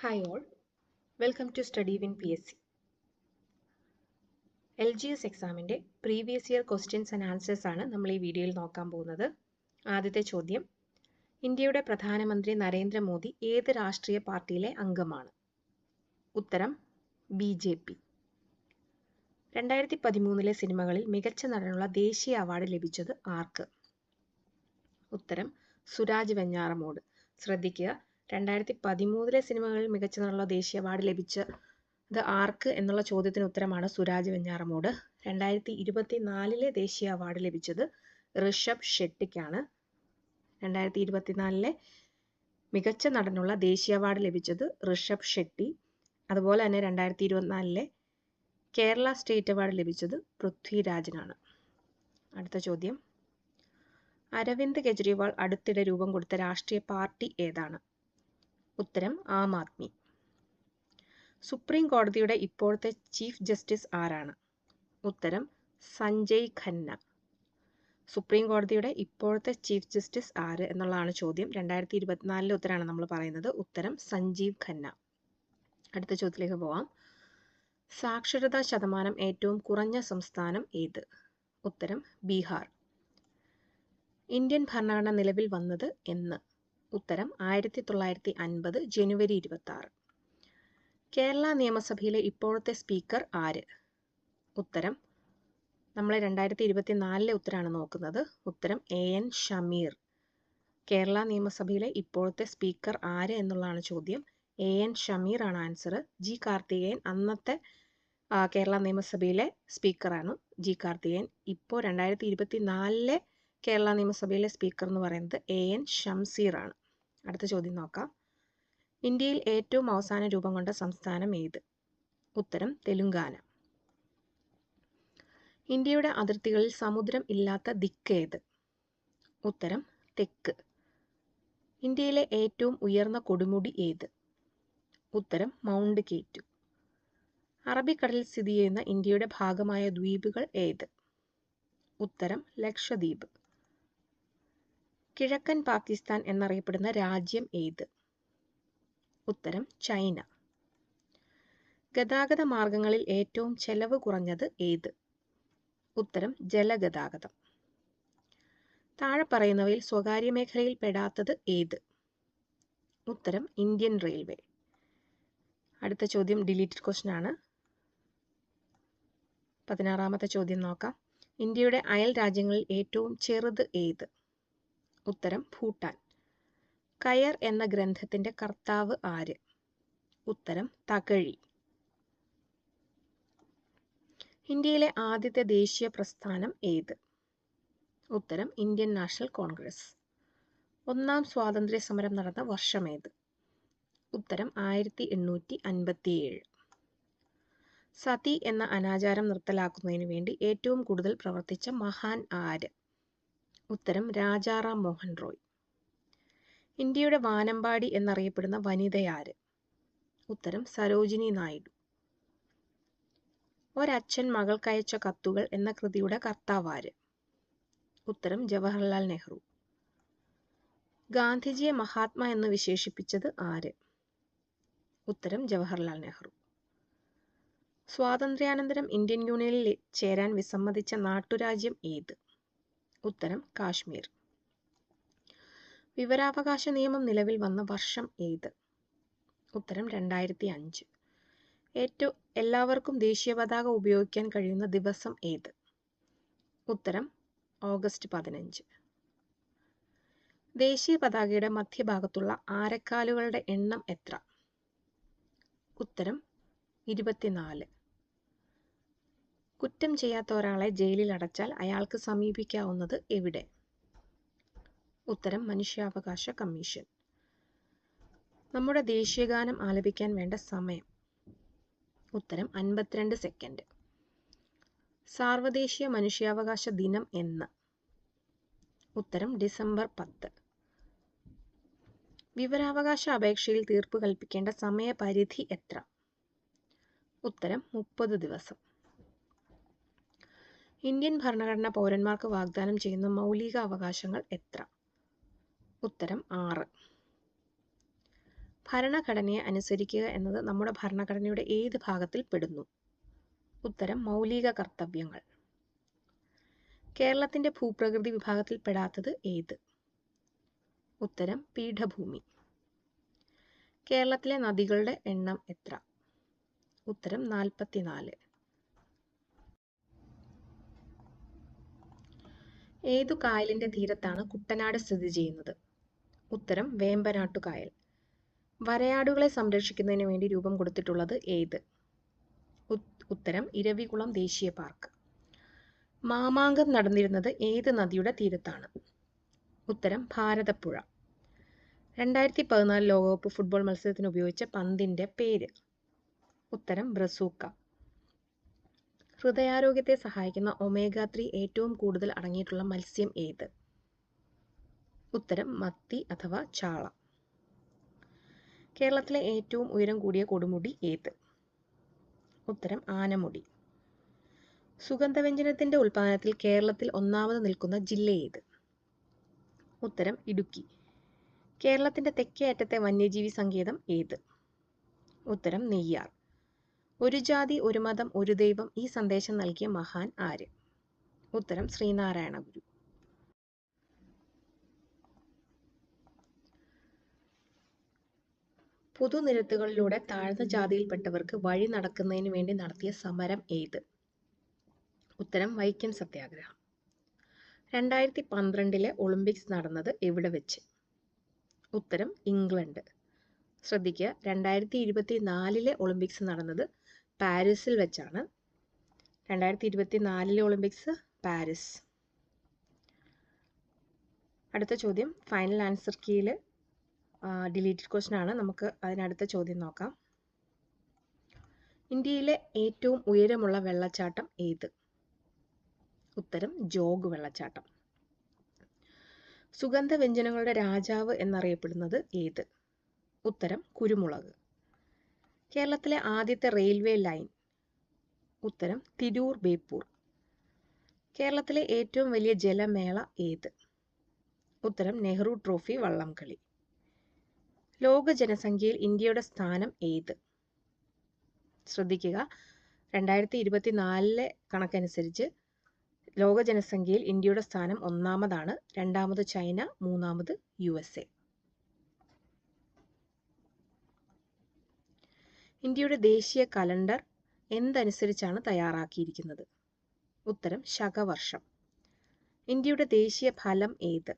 Hi all, welcome to StudyWin PSC. LGS എക്സാമിൻ്റെ previous year questions and answers ആണ് നമ്മൾ ഈ വീഡിയോയിൽ നോക്കാൻ പോകുന്നത്. ആദ്യത്തെ ചോദ്യം, ഇന്ത്യയുടെ പ്രധാനമന്ത്രി നരേന്ദ്രമോദി ഏത് രാഷ്ട്രീയ പാർട്ടിയിലെ അംഗമാണ്? ഉത്തരം BJP. 2013 സിനിമകളിൽ മികച്ച നടനുള്ള ദേശീയ അവാർഡ് ലഭിച്ചത് ആർക്ക്? ഉത്തരം സുരാജ് വെഞ്ഞാറമൂട്. ശ്രദ്ധിക്കുക, 2013 സിനിമകളിൽ മികച്ച നടനുള്ള ദേശീയ അവാർഡ് ലഭിച്ചത് ആർക്ക് എന്നുള്ള ചോദ്യത്തിന് ഉത്തരമാണ് സുരാജ് വെഞ്ഞാറമൂട്. 2024 ദേശീയ അവാർഡ് ലഭിച്ചത് ഋഷഭ് ഷെട്ടിക്കാണ്. 2024 മികച്ച നടനുള്ള ദേശീയ അവാർഡ് ലഭിച്ചത് ഋഷഭ് ഷെട്ടി. അതുപോലെ തന്നെ 2024 കേരള സ്റ്റേറ്റ് അവാർഡ് ലഭിച്ചത് പൃഥ്വിരാജിനാണ്. അടുത്ത ചോദ്യം, അരവിന്ദ് കെജ്രിവാൾ അടുത്തിടെ രൂപം കൊടുത്ത രാഷ്ട്രീയ പാർട്ടി ഏതാണ്? ഉത്തരം ആം ആദ്മി. സുപ്രീം കോടതിയുടെ ഇപ്പോഴത്തെ ചീഫ് ജസ്റ്റിസ് ആരാണ്? ഉത്തരം സഞ്ജയ് ഖന്ന. സുപ്രീം കോടതിയുടെ ഇപ്പോഴത്തെ ചീഫ് ജസ്റ്റിസ് ആര് എന്നുള്ളതാണ് ചോദ്യം. 2024 ഉത്തരമാണ് നമ്മൾ പറയുന്നത്. ഉത്തരം സഞ്ജീവ് ഖന്ന. അടുത്ത ചോദ്യത്തിലേക്ക് പോവാം. സാക്ഷരതാ ശതമാനം ഏറ്റവും കുറഞ്ഞ സംസ്ഥാനം ഏത്? ഉത്തരം ബീഹാർ. ഇന്ത്യൻ ഭരണഘടന നിലവിൽ വന്നത് എന്ന്? ഉത്തരം 1950 ജനുവരി 26. കേരള നിയമസഭയിലെ ഇപ്പോഴത്തെ സ്പീക്കർ ആര്? ഉത്തരം നമ്മൾ 2024 ഉത്തരമാണ് നോക്കുന്നത്. ഉത്തരം AN ഷമീർ. കേരള നിയമസഭയിലെ ഇപ്പോഴത്തെ സ്പീക്കർ ആര് എന്നുള്ളതാണ് ചോദ്യം. AN ഷമീർ ആണ് ആൻസർ. ജി കാർത്തികേയൻ അന്നത്തെ കേരള നിയമസഭയിലെ സ്പീക്കറാണ് ജി കാർത്തികേയൻ. ഇപ്പോൾ 2024 കേരള നിയമസഭയിലെ സ്പീക്കർ എന്ന് പറയുന്നത് AN ഷംസീർ ആണ്. അടുത്ത ചോദ്യം നോക്കാം. ഇന്ത്യയിൽ ഏറ്റവും അവസാനം രൂപം കൊണ്ട സംസ്ഥാനം ഏത്? ഉത്തരം തെലുങ്കാന. ഇന്ത്യയുടെ അതിർത്തികളിൽ സമുദ്രം ഇല്ലാത്ത ദിക്ക് ഏത്? ഉത്തരം തെക്ക്. ഇന്ത്യയിലെ ഏറ്റവും ഉയർന്ന കൊടുമുടി ഏത്? ഉത്തരം മൗണ്ട് കേറ്റു. അറബിക്കടലിൽ സ്ഥിതി ചെയ്യുന്ന ഇന്ത്യയുടെ ഭാഗമായ ദ്വീപുകൾ ഏത്? ഉത്തരം ലക്ഷദ്വീപ്. കിഴക്കൻ പാകിസ്ഥാൻ എന്നറിയപ്പെടുന്ന രാജ്യം ഏത്? ഉത്തരം ചൈന. ഗതാഗത മാർഗങ്ങളിൽ ഏറ്റവും ചെലവ് കുറഞ്ഞത് ഏത്? ഉത്തരം ജലഗതാഗതം. താഴെ പറയുന്നവയിൽ സ്വകാര്യ മേഖലയിൽ പെടാത്തത് ഏത്? ഉത്തരം ഇന്ത്യൻ റെയിൽവേ. അടുത്ത ചോദ്യം ഡിലീറ്റഡ് ക്വസ്റ്റ്യൻ ആണ്. 16ാമത്തെ ചോദ്യം നോക്കാം. ഇന്ത്യയുടെ അയൽ രാജ്യങ്ങളിൽ ഏറ്റവും ചെറുത് ഏത്? ഉത്തരം ഭൂട്ടാൻ. കയർ എന്ന ഗ്രന്ഥത്തിന്റെ കർത്താവ് ആര്? ഉത്തരം തകഴി. ഇന്ത്യയിലെ ആദ്യത്തെ ദേശീയ പ്രസ്ഥാനം ഏത്? ഉത്തരം ഇന്ത്യൻ നാഷണൽ കോൺഗ്രസ്. ഒന്നാം സ്വാതന്ത്ര്യ സമരം നടന്ന വർഷമേത്? ഉത്തരം 1857. സതി എന്ന അനാചാരം നിർത്തലാക്കുന്നതിന് വേണ്ടി ഏറ്റവും കൂടുതൽ പ്രവർത്തിച്ച മഹാൻ ആര്? ഉത്തരം രാജാറാം മോഹൻ റോയ്. ഇന്ത്യയുടെ വാനമ്പാടി എന്നറിയപ്പെടുന്ന വനിതയാര്? ഉത്തരം സരോജിനി നായിഡു. ഒരച്ഛൻ മകൾക്കയച്ച കത്തുകൾ എന്ന കൃതിയുടെ കർത്താവാര്? ഉത്തരം ജവഹർലാൽ നെഹ്റു. ഗാന്ധിജിയെ മഹാത്മാ എന്ന് വിശേഷിപ്പിച്ചത് ആര്? ഉത്തരം ജവഹർലാൽ നെഹ്റു. സ്വാതന്ത്ര്യാനന്തരം ഇന്ത്യൻ യൂണിയനിൽ ചേരാൻ വിസമ്മതിച്ച നാട്ടുരാജ്യം ഏത്? ഉത്തരം കാശ്മീർ. വിവരാവകാശ നിയമം നിലവിൽ വന്ന വർഷം ഏത്? ഉത്തരം 2005. എല്ലാവർക്കും ദേശീയ പതാക ഉപയോഗിക്കാൻ കഴിയുന്ന ദിവസം ഏത്? ഉത്തരം ഓഗസ്റ്റ് 15. ദേശീയ പതാകയുടെ മധ്യഭാഗത്തുള്ള ആരക്കാലുകളുടെ എണ്ണം എത്ര? ഉത്തരം 24. കുറ്റം ചെയ്യാത്ത ഒരാളെ ജയിലിൽ അടച്ചാൽ അയാൾക്ക് സമീപിക്കാവുന്നത് എവിടെ? ഉത്തരം മനുഷ്യാവകാശ കമ്മീഷൻ. നമ്മുടെ ദേശീയഗാനം ആലപിക്കാൻ വേണ്ട സമയം? ഉത്തരം 52 സെക്കൻഡ്. സാർവദേശീയ മനുഷ്യാവകാശ ദിനം എന്ന്? ഉത്തരം ഡിസംബർ 10. വിവരാവകാശ അപേക്ഷയിൽ തീർപ്പ് കൽപ്പിക്കേണ്ട സമയപരിധി എത്ര? ഉത്തരം 30 ദിവസം. ഇന്ത്യൻ ഭരണഘടന പൗരന്മാർക്ക് വാഗ്ദാനം ചെയ്യുന്ന മൗലിക അവകാശങ്ങൾ എത്ര? ഉത്തരം 6. ഭരണഘടനയെ അനുസരിക്കുക എന്നത് നമ്മുടെ ഭരണഘടനയുടെ ഏത് ഭാഗത്തിൽ പെടുന്നു? ഉത്തരം മൗലിക കർത്തവ്യങ്ങൾ. കേരളത്തിന്റെ ഭൂപ്രകൃതി വിഭാഗത്തിൽ പെടാത്തത് ഏത്? ഉത്തരം പീഠഭൂമി. കേരളത്തിലെ നദികളുടെ എണ്ണം എത്ര? ഉത്തരം 44. ഏതു കായലിന്റെ തീരത്താണ് കുട്ടനാട് സ്ഥിതി ചെയ്യുന്നത്? ഉത്തരം വേമ്പനാട്ടുകായൽ. വരയാടുകളെ സംരക്ഷിക്കുന്നതിന് വേണ്ടി രൂപം കൊടുത്തിട്ടുള്ളത് ഏത്? ഉത്തരം ഇരവികുളം ദേശീയ പാർക്ക്. മാമാങ്കം നടന്നിരുന്നത് ഏത് നദിയുടെ തീരത്താണ്? ഉത്തരം ഭാരതപ്പുഴ. 2014 ലോകകപ്പ് ഫുട്ബോൾ മത്സരത്തിന് ഉപയോഗിച്ച പന്തിന്റെ പേര്? ഉത്തരം ബ്രസൂക്ക. ഹൃദയാരോഗ്യത്തെ സഹായിക്കുന്ന ഒമേഗ 3 ഏറ്റവും കൂടുതൽ അടങ്ങിയിട്ടുള്ള മത്സ്യം ഏത്? ഉത്തരം മത്തി അഥവാ ചാള. കേരളത്തിലെ ഏറ്റവും ഉയരം കൂടിയ കൊടുമുടി ഏത്? ഉത്തരം ആനമുടി. സുഗന്ധവ്യഞ്ജനത്തിന്റെ ഉൽപാദനത്തിൽ കേരളത്തിൽ ഒന്നാമത് നിൽക്കുന്ന ജില്ല ഏത്? ഉത്തരം ഇടുക്കി. കേരളത്തിന്റെ തെക്കേ അറ്റത്തെ വന്യജീവി സങ്കേതം ഏത്? ഉത്തരം നെയ്യാർ. ഒരു ജാതി ഒരു മതം ഒരു ദൈവം ഈ സന്ദേശം നൽകിയ മഹാൻ ആര്? ഉത്തരം ശ്രീനാരായണ ഗുരു. പൊതുനിരത്തുകളിലൂടെ താഴ്ന്ന ജാതിയിൽപ്പെട്ടവർക്ക് വഴി നടക്കുന്നതിന് വേണ്ടി നടത്തിയ സമരം ഏത്? ഉത്തരം വൈക്കം സത്യാഗ്രഹം. 2012 ഒളിമ്പിക്സ് നടന്നത് എവിടെ വെച്ച്? ഉത്തരം ഇംഗ്ലണ്ട്. ശ്രദ്ധിക്കുക, 2024 ഒളിമ്പിക്സ് നടന്നത് പാരീസിൽ വെച്ചാണ്. 2024 ഒളിമ്പിക്സ് പാരീസ്. അടുത്ത ചോദ്യം ഫൈനൽ ആൻസർ കീയിൽ ഡിലീറ്റഡ് ക്വസ്റ്റ്യൻ ആണ്. നമുക്ക് അതിനടുത്ത ചോദ്യം നോക്കാം. ഇന്ത്യയിലെ ഏറ്റവും ഉയരമുള്ള വെള്ളച്ചാട്ടം ഏത്? ഉത്തരം ജോഗ് വെള്ളച്ചാട്ടം. സുഗന്ധവ്യഞ്ജനങ്ങളുടെ രാജാവ് എന്നറിയപ്പെടുന്നത് ഏത്? ഉത്തരം കുരുമുളക്. കേരളത്തിലെ ആദ്യത്തെ റെയിൽവേ ലൈൻ? ഉത്തരം തിരൂർ ബേപ്പൂർ. കേരളത്തിലെ ഏറ്റവും വലിയ ജലമേള ഏത്? ഉത്തരം നെഹ്റു ട്രോഫി വള്ളംകളി. ലോക ജനസംഖ്യയിൽ ഇന്ത്യയുടെ സ്ഥാനം ഏത്? ശ്രദ്ധിക്കുക, 2024 കണക്കനുസരിച്ച് ലോക ജനസംഖ്യയിൽ ഇന്ത്യയുടെ സ്ഥാനം ഒന്നാമതാണ്. രണ്ടാമത് ചൈന, മൂന്നാമത് USA. ഇന്ത്യയുടെ ദേശീയ കലണ്ടർ എന്തനുസരിച്ചാണ് തയ്യാറാക്കിയിരിക്കുന്നത്? ഉത്തരം ശകവർഷം. ഇന്ത്യയുടെ ദേശീയ ഫലം ഏത്?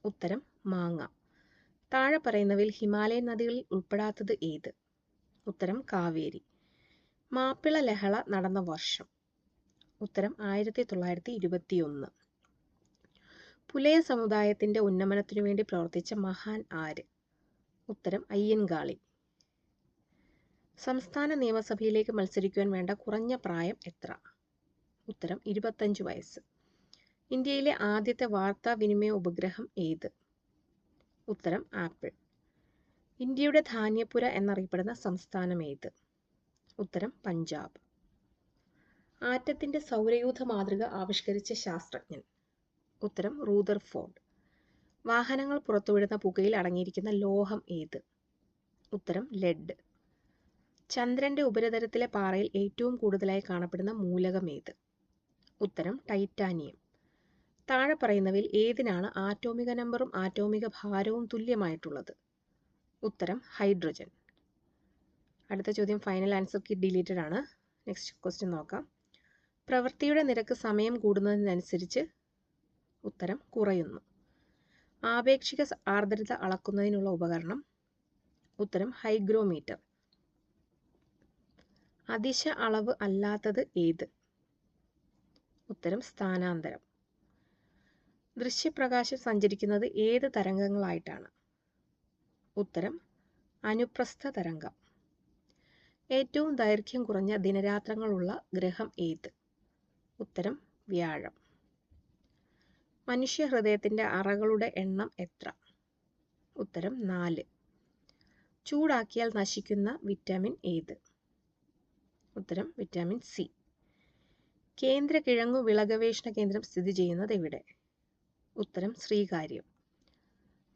ഉത്തരം മാങ്ങ. താഴെ പറയുന്നവയിൽ ഹിമാലയൻ നദികളിൽ ഉൾപ്പെടാത്തത് ഏത്? ഉത്തരം കാവേരി. മാപ്പിള ലഹള നടന്ന വർഷം? ഉത്തരം 1921. പുലയ സമുദായത്തിന്റെ ഉന്നമനത്തിനു വേണ്ടി പ്രവർത്തിച്ച മഹാൻ ആര്? ഉത്തരം അയ്യൻകാളി. സംസ്ഥാന നിയമസഭയിലേക്ക് മത്സരിക്കുവാൻ വേണ്ട കുറഞ്ഞ പ്രായം എത്ര? ഉത്തരം 25 വയസ്സ്. ഇന്ത്യയിലെ ആദ്യത്തെ വാർത്താവിനിമയ ഉപഗ്രഹം ഏത്? ഉത്തരം ആപ്പിൾ. ഇന്ത്യയുടെ ധാന്യപ്പുര എന്നറിയപ്പെടുന്ന സംസ്ഥാനം ഏത്? ഉത്തരം പഞ്ചാബ്. ആറ്റത്തിന്റെ സൗരയൂഥ മാതൃക ആവിഷ്കരിച്ച ശാസ്ത്രജ്ഞൻ? ഉത്തരം റൂദർഫോർഡ്. വാഹനങ്ങൾ പുറത്തുവിടുന്ന പുകയിൽ അടങ്ങിയിരിക്കുന്ന ലോഹം ഏത്? ഉത്തരം ലെഡ്. ചന്ദ്രന്റെ ഉപരിതലത്തിലെ പാറയിൽ ഏറ്റവും കൂടുതലായി കാണപ്പെടുന്ന മൂലകം ഏത്? ഉത്തരം ടൈറ്റാനിയം. താഴെ പറയുന്നവയിൽ ഏതിനാണ് ആറ്റോമിക നമ്പറും ആറ്റോമിക ഭാരവും തുല്യമായിട്ടുള്ളത്? ഉത്തരം ഹൈഡ്രജൻ. അടുത്ത ചോദ്യം ഫൈനൽ ആൻസർ കീ ഡിലീറ്റഡ് ആണ്. നെക്സ്റ്റ് ക്വസ്റ്റ്യൻ നോക്കാം. പ്രവൃത്തിയുടെ നിരക്ക് സമയം കൂടുന്നതിനനുസരിച്ച് ഉത്തരം കുറയുന്നു. ആപേക്ഷിക ആർദ്രത അളക്കുന്നതിനുള്ള ഉപകരണം? ഉത്തരം ഹൈഗ്രോമീറ്റർ. അതിശ അളവ് അല്ലാത്തത് ഏത്? ഉത്തരം സ്ഥാനാന്തരം. ദൃശ്യപ്രകാശം സഞ്ചരിക്കുന്നത് ഏത് തരംഗങ്ങളായിട്ടാണ്? ഉത്തരം അനുപ്രസ്ഥ തരംഗം. ഏറ്റവും ദൈർഘ്യം കുറഞ്ഞ ദിനരാത്രങ്ങളുള്ള ഗ്രഹം ഏത്? ഉത്തരം വ്യാഴം. മനുഷ്യ ഹൃദയത്തിന്റെ അറകളുടെ എണ്ണം എത്ര? ഉത്തരം 4. ചൂടാക്കിയാൽ നശിക്കുന്ന വിറ്റാമിൻ ഏത്? ഉത്തരം വിറ്റാമിൻ സി. കേന്ദ്ര കിഴങ്ങു വിള ഗവേഷണ കേന്ദ്രം സ്ഥിതി ചെയ്യുന്നത് എവിടെ? ഉത്തരം ശ്രീകാര്യം.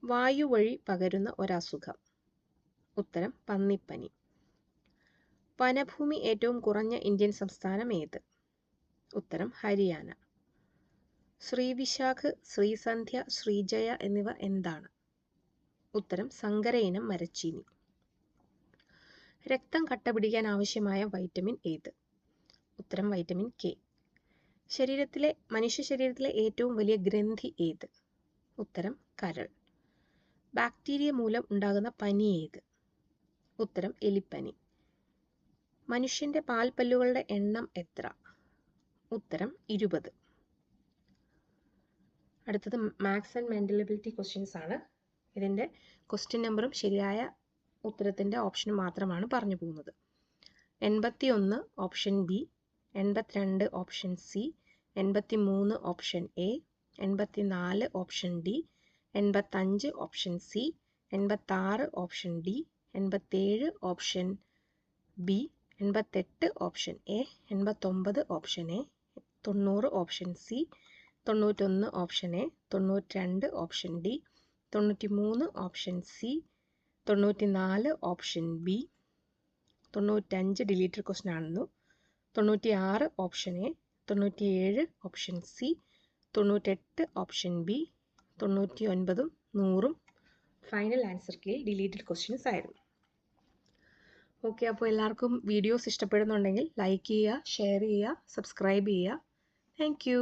വായു വഴി പകരുന്ന ഒരസുഖം? ഉത്തരം പന്നിപ്പനി. വനഭൂമി ഏറ്റവും കുറഞ്ഞ ഇന്ത്യൻ സംസ്ഥാനം ഏത്? ഉത്തരം ഹരിയാന. ശ്രീവിശാഖ്, ശ്രീസന്ധ്യ, ശ്രീജയ എന്നിവ എന്താണ്? ഉത്തരം സങ്കര ഇനം മരച്ചീനി. രക്തം കട്ട പിടിക്കാൻ ആവശ്യമായ വൈറ്റമിൻ ഏത്? ഉത്തരം വൈറ്റമിൻ കെ. മനുഷ്യ ശരീരത്തിലെ ഏറ്റവും വലിയ ഗ്രന്ഥി ഏത്? ഉത്തരം കരൾ. ബാക്ടീരിയ മൂലം ഉണ്ടാകുന്ന പനി ഏത്? ഉത്തരം എലിപ്പനി. മനുഷ്യന്റെ പാൽപ്പല്ലുകളുടെ എണ്ണം എത്ര? ഉത്തരം 20. അടുത്തത് maths and mental ability questions ആണ്. ഇതിൻ്റെ ക്വസ്റ്റ്യൻ നമ്പറും ശരിയായ ഉത്തരത്തിൻ്റെ ഓപ്ഷനും മാത്രമാണ് പറഞ്ഞു പോകുന്നത്. 81 option B, 82 option C, 83 option A, 84 option D, 85 option C, 86 option D, 87 option B, 88 option A, 89 option A, 90 option C, 91 option A, 92 option D, 93 option C, 94 option B, 95 deleted question ആണെന്നു, 96 option A, 97 option C, 98 option B, 99 100 final answer കീഴിൽ deleted questions ആയിരുന്നു. Okay, അപ്പോൾ എല്ലാവർക്കും videos ഇഷ്ടപ്പെടുന്നുണ്ടെങ്കിൽ like ചെയ്യുക, share ചെയ്യുക, subscribe ചെയ്യുക. Thank you.